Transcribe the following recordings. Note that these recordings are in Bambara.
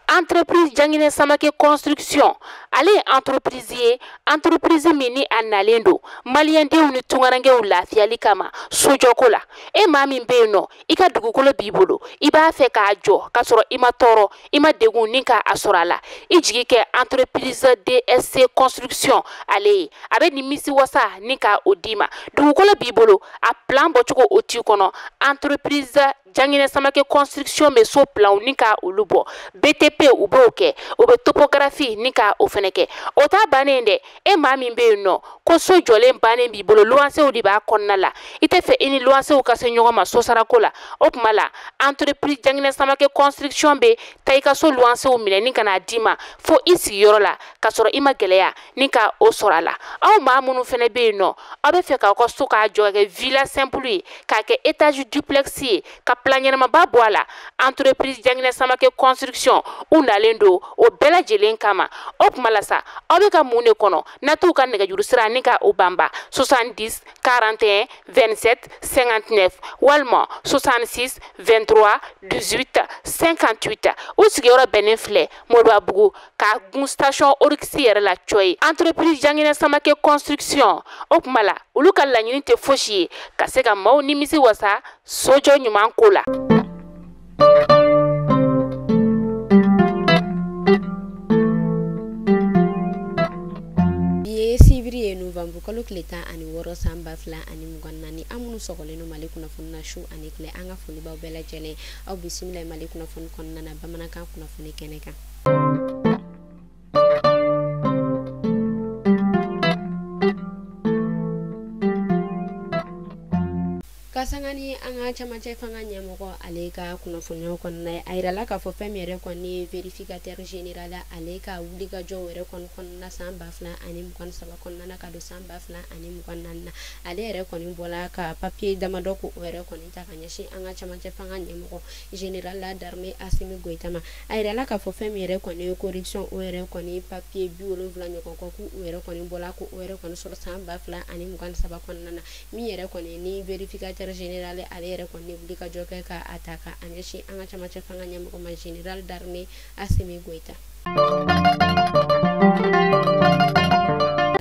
Entreprise Jangine Samake Construction ale entreprise mini analendo maliendenw ni tungarangew lafiyali kama sojoko la maa min be yen nɔ i ka dugukolo b'i bolo i b'a fɛ k'a jɔ k'a sɔrɔ i ma tɔɔrɔ i ma degun ni k'a sɔrɔ a la i jigi kɛ entreprise DSC Construction ale a bɛ nimisi wasa ni k'a o d'i ma dugukolo b'i bolo a plan bɔcogo o t'i kɔnɔ entreprise Jangine Samake Construction bɛ so plan ni k'a olu bɔ BTP u b'o kɛ o bɛ topographie ni k'a o fɛnɛ kɛ o t'a bannen dɛ maa min bɛ yen nɔ ko so jɔlen bannen b'i bolo luwansew de b'a kɔnɔna la i tɛ fɛ i ni luwansew ka se ɲɔgɔn ma so sarako la o tuma la entreprise Jangine Samake Construction bɛ taa i ka so luwansew minɛ ni ka n'a d'i ma fo i sigiyɔrɔ la ka sɔrɔ i ma gɛlɛya ni ka o sɔrɔ a la aw maa minnu fɛnɛ bɛ yen nɔ aw bɛ fɛ k'aw ka so k'a jɔ ka kɛ villa simple ye k'a kɛ étage duplex ye ka plan ɲɛnamaba bɔ a la entreprise Jangine Samake Construction u nalen don o bɛɛ lajɛlen kama o tuma la sa aw bɛ ka mun de kɔnɔ n'a t'u ka nɛgɛjuru sira ni ka o banba 70 41 27 59 walima 66 23 18 58 u sigiyɔrɔ bɛnnen filɛ Moribabugu k'a gun station Orix yɛrɛ la Coyi entreprise Jangine Samake Construction o tuma la olu ka laɲini tɛ fosi ye ka se ka maaw nimisi wasa sojɔ ɲuman ko la. Siviri November kalo tile 16 san 2024 an minnu sɔgɔlen no Mali kunnafoni na su ani tile an ka foli b'aw bɛɛ lajɛlen aw bisimila Mali kunnafoni kɔnɔna na bamanankan kunnafoni kɛnɛ kan. Kasangani anga chamache fanga nyamoko aleka kunnafoniyaw kɔnɔna a yirala k'a fɔ fɛn min yɛrɛ kɔni vérificateur général ale ka wulikajɔ yɛrɛ kɔnɔna san 2023 kɔnɔna ka don san 2024 na ale yɛrɛ kɔni bɔla ka papier damadɔ ko o yɛrɛ kɔni ta ka ɲɛsin an ka camancɛ fanga ɲɛmɔgɔ général la d'armée Assimi Goïta ma a yirala k'a fɔ fɛn min yɛrɛ kɔni corruption o yɛrɛ kɔni papier 70 ɲɔgɔn kɔ ko o yɛrɛ kɔni bɔla ko o yɛrɛ kɔni sɔrɔ san 2023 kɔnɔna na min yɛrɛ kɔni ni vérificateur général ale yɛrɛ kɔni wuli ka jɔ kɛ ka ataka an ɲɛsin an ka camancɛ fanga ɲɛmɔgɔ ma général d'armée Assimi Goïta.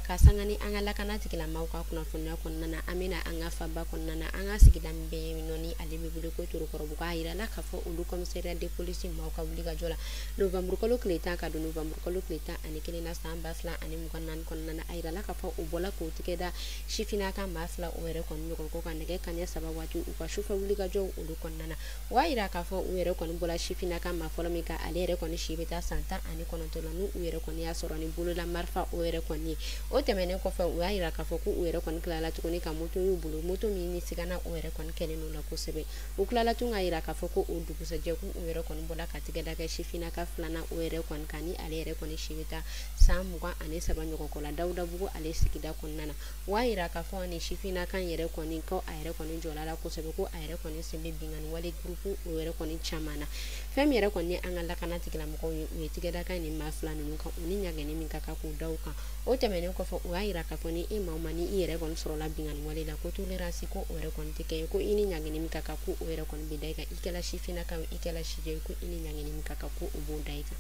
Kasangani an ka lakana tigilamaaw ka kunnafoniya kɔnɔna na an bɛna an ka faba kɔnɔna na an ka sigida min bɛ yen nɔ ni ale bɛ wele ko Torokɔrɔbugu a yirala k'a fɔ olu commissariat de police maaw ka wuli ka jɔ la novembre kalo tile 10 ka don novembre kalo tile 11 na san 2024 kɔnɔna na a yirala k'a fɔ u bɔla k'o tigɛ da sifinnaka maa 2 o yɛrɛ kɔni ɲɔgɔn ko ka nɛgɛ kanɲɛ 3 waati u ka sufɛ wuli ka jɔ olu kɔnɔna na o b'a yira k'a fɔ u yɛrɛ kɔni bɔla sifinnaka maa fɔlɔ min kan ale yɛrɛ kɔni si bɛ taa san 19 la n'u yɛrɛ kɔni y'a sɔrɔ ni bolola marifa o yɛrɛ kɔni ye o tɛmɛnen kɔfɛ u y'a yira k'a fɔ ko u yɛrɛ kɔni tilala tuguni ka moto y'u bolo moto min ni sigana o yɛrɛ kɔni kɛlen n'o la kosɛbɛ u tilala tun k'a yira k'a fɔ ko o dugusajɛ ko u yɛrɛ kɔni bɔla ka tigɛ da kɛ sifinnaka filanan o yɛrɛ kɔni kan ni ale yɛrɛ kɔni si bɛ taa san 23 ɲɔgɔn kɔ la Dawudabugu ale sigida kɔnɔna na u b'a yira k'a fɔ ni sifinnaka yɛrɛ kɔni ko a yɛrɛ kɔni jɔla la kosɛbɛ ko a yɛrɛ kɔni sen bɛ binkani wale groupe o yɛrɛ kɔni caman na fɛn min yɛrɛ kɔni an ka lakana tigilamɔgɔw ye u ye tigɛdaka ni maa 2 ninnu kan u ni ɲagɛnni min ka kan k'u da u kan o tɛmɛnen kɔfɛ u y'a yira k'a fɔ ni i maa o maa ni i yɛrɛ kɔni sɔrɔla binkani wale la ko tolérance ko o yɛrɛ kɔni tɛ kɛ ye ko i ni ɲagɛnni min ka kan ko o yɛrɛ kɔni bɛ da i kan i kɛla sifinnaka ye i kɛla sijɛ ye ko i ni ɲagɛnni min ka kan ko o b'o da i kan.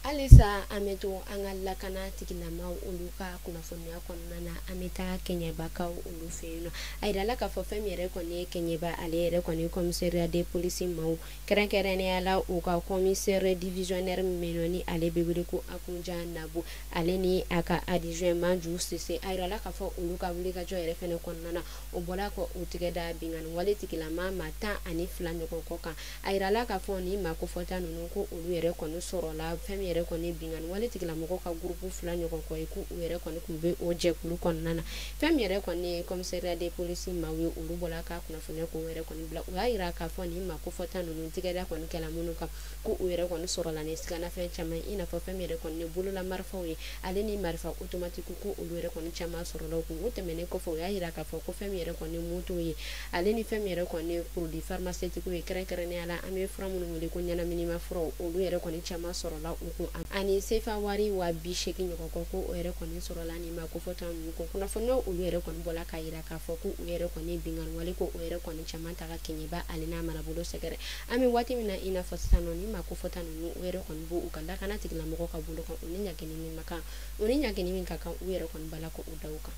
Alisa an bɛ to an ka lakana tigilamaaw olu ka kunnafoniya kɔnɔna na an bɛ taa kɛɲɛbakaw olu fɛ yen nɔ a yirala k'a fɔ fɛn min yɛrɛ kɔni ye kɛɲɛba ale yɛrɛ kɔni commissariat de police maaw kɛrɛnkɛrɛnnenya la u ka commissaire divisionnaire min bɛ yen nɔ ni ale bɛ wele ko Akunja Nabu ale ni a ka adjoint Manju Sise a yirala k'a fɔ olu ka wulikajɔ yɛrɛ fɛnɛ kɔnɔna na o bɔla kɔ u tigɛ da binkani wale tigilamaa maa 12 ɲɔgɔn kɔ kan a yirala k'a fɔ ni maa kofɔta ninnu ko olu yɛrɛ kɔni sɔrɔla fɛn min yɛrɛ kɔni binkani wale tigilamɔgɔ ka groupe 2 ɲɔgɔn kɔ ye ko u yɛrɛ kɔni tun bɛ o jɛkulu kɔnɔna na fɛn min yɛrɛ kɔni ye commissariat de police maaw ye olu bɔla ka kunnafoniya ko yɛrɛ kɔni bila u y'a yira k'a fɔ ni maa kofɔta ninnu tigɛda kɔni kɛla minnu kan ko u yɛrɛ kɔni sɔrɔla ni siganafɛn caman i n'a fɔ fɛn min yɛrɛ kɔni ye bolola marifaw ye ale ni marifa automatique ko olu yɛrɛ kɔni caman sɔrɔla o kun o tɛmɛnen kɔfɛ u y'a yira k'a fɔ ko fɛn min yɛrɛ kɔni ye moto ye ale ni fɛn min yɛrɛ kɔni ye produit pharmaceutique ye kɛrɛnkɛrɛnnenya la an bɛ fura minnu wele ko ɲɛnaminima furaw olu yɛrɛ kɔni caman sɔrɔla u kun ani sefa wari wa bi sheki nyoko ko o ere koni sorola ni ma ko fota nu ko kuna fono ulu ere koni bola kaira ka fo ko ere koni bingan wali ko ere koni chamanta ka kinyeba alina mara bulo segere ami wati mina ina fosano ni ma ko fota nu ere koni bu ukanda kana tigla mo ko ka bulo ko uninya kini min maka uninya kini min kaka ere koni bala ko udauka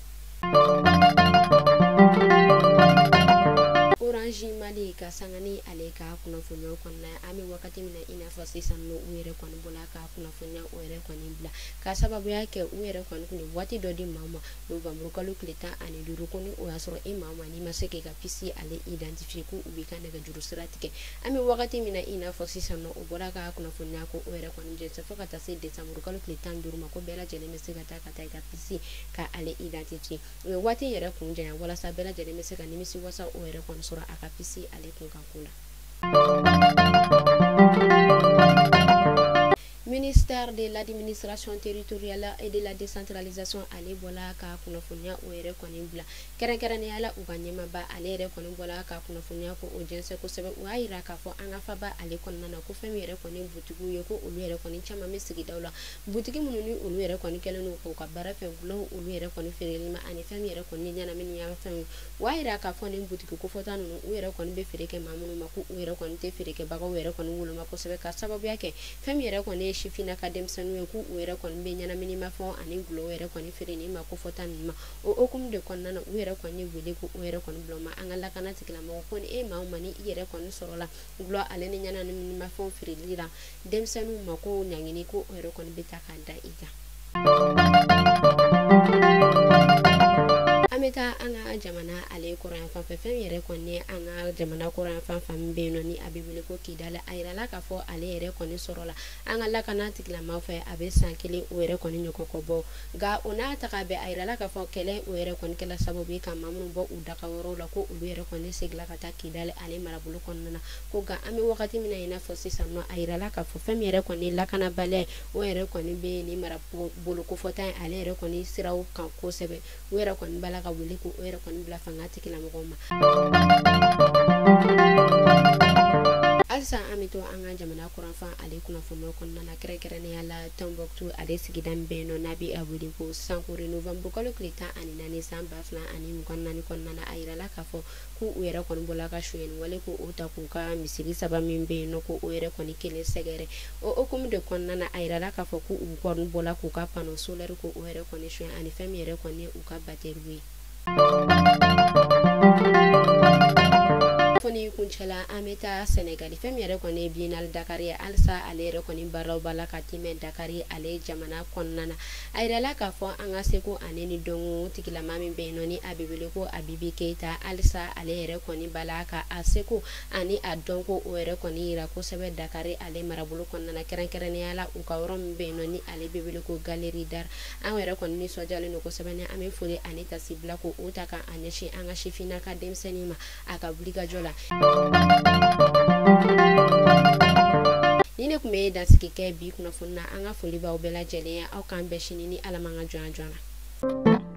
Orange Mali ka sangani ale ka kuna fonyo konna ami wakati mina ina fasi sanno uere kwana bola ka kuna fonyo uere kwana bla ka sababu yake uere kwana kuni wati dodi mama November kalu kleta ani duru kuni uyasoro mama ni maseke ka pisi ale identifie ku ubika daga juru siratike ami wakati mina ina fasi sanno ubola ka kuna fonyo ko uere kwana je sa fokata se December kalu kleta duru mako bela jele meseka ta kata ka pisi ka ale identifie wati yere kunje ya wala sa bela jele meseka ni misi wasa uere kwana sura akapisi alekun kankula Ministère de l'administration territoriale et de la décentralisation ale bola ka kunafunya uere koni bla kerekerani ala uganyema ba ale koni bola ka kunafunya ko audience ko sebe uaira ka fo anga fa ba ale koni nana ko femi ere koni butigu ye ko uluere koni chama mesigi dawla butigi mununi uluere koni kelenu ko ka bara fe gulo uluere koni ferelima ani femi ere koni nyana mini ya femi uaira ka fo ni butigi ko fotanu uere koni be fereke mamunu mako uere koni te fereke bago uere koni wulo mako sebe ka sababu yake femi ere koni shifina kadem sanu ku uere koni be nyana mini ma fo ani gulo uere koni fereni ma ko fotanu ma o okum de koni nana uere koni wele ku uere koni bloma angala kana tikla mo koni ma mani iere koni sorola gulo alene nyana mini ma fo ferelira dem sanu ma ko nyangini ko uere koni betakanda ida ameta anga jamana ale Quran fa fem yere konni anga jamana Quran fa fam be no ni abibele ko kidala ayra la ka fo ale yere konni sorola anga la kana tikla ma fa abe sankele o yere konni nyoko ko bo ga ona ta ka be ayra la ka fo kele o yere konni kala sababu ka mamun bo udaka woro la ko o yere konni sigla ka ta kidala ale marabulu konna ko ga ame wakati mina ina fo sisanno ayra la ka fo fem yere konni la kana bale o yere konni be ni marabulu ko fota ale yere konni siraw kan ko sebe o yere konni bala ka wuli ko era kon bla fangati kila mogoma alsa amito anga jamana Quran fa ale kuna fono kon nana kere ne ala Tombouctou ale sigidan beno nabi abudi ko sankuri November ko klita ani nani samba fla ani kon nani kon nana ayra la ka fo ku era kon bola ka shuen wale ko uta ku ka misiri saba min beno ko era kon kele segere o kum de kon nana ayra la ka fo ku kon bola ku ka pano solaire ko era kon shuen ani famiere kon ne u ka batterie foni kunchala ameta Senegal femiere koni binal Dakari alsa alere koni baraw bala katime Dakari ale jamana konnana ayra la ka fo anga seko aneni dongo tikila mami benoni abibele ko Abibi Keita alsa alere koni balaka aseko ani adonko ore koni ira ko sebe Dakari ale marabulu konnana kerenkerene ala u ka worom benoni ale bibele ko Galerie d'Art awere koni sojale no ko sebe ne ame fole anita sibla ko utaka aneshi anga shifina ka demsenima akabliga jola nine kume dansiki ke bi kuna funna anga foli ba obela jele ya au kan be shinini alamanga jwana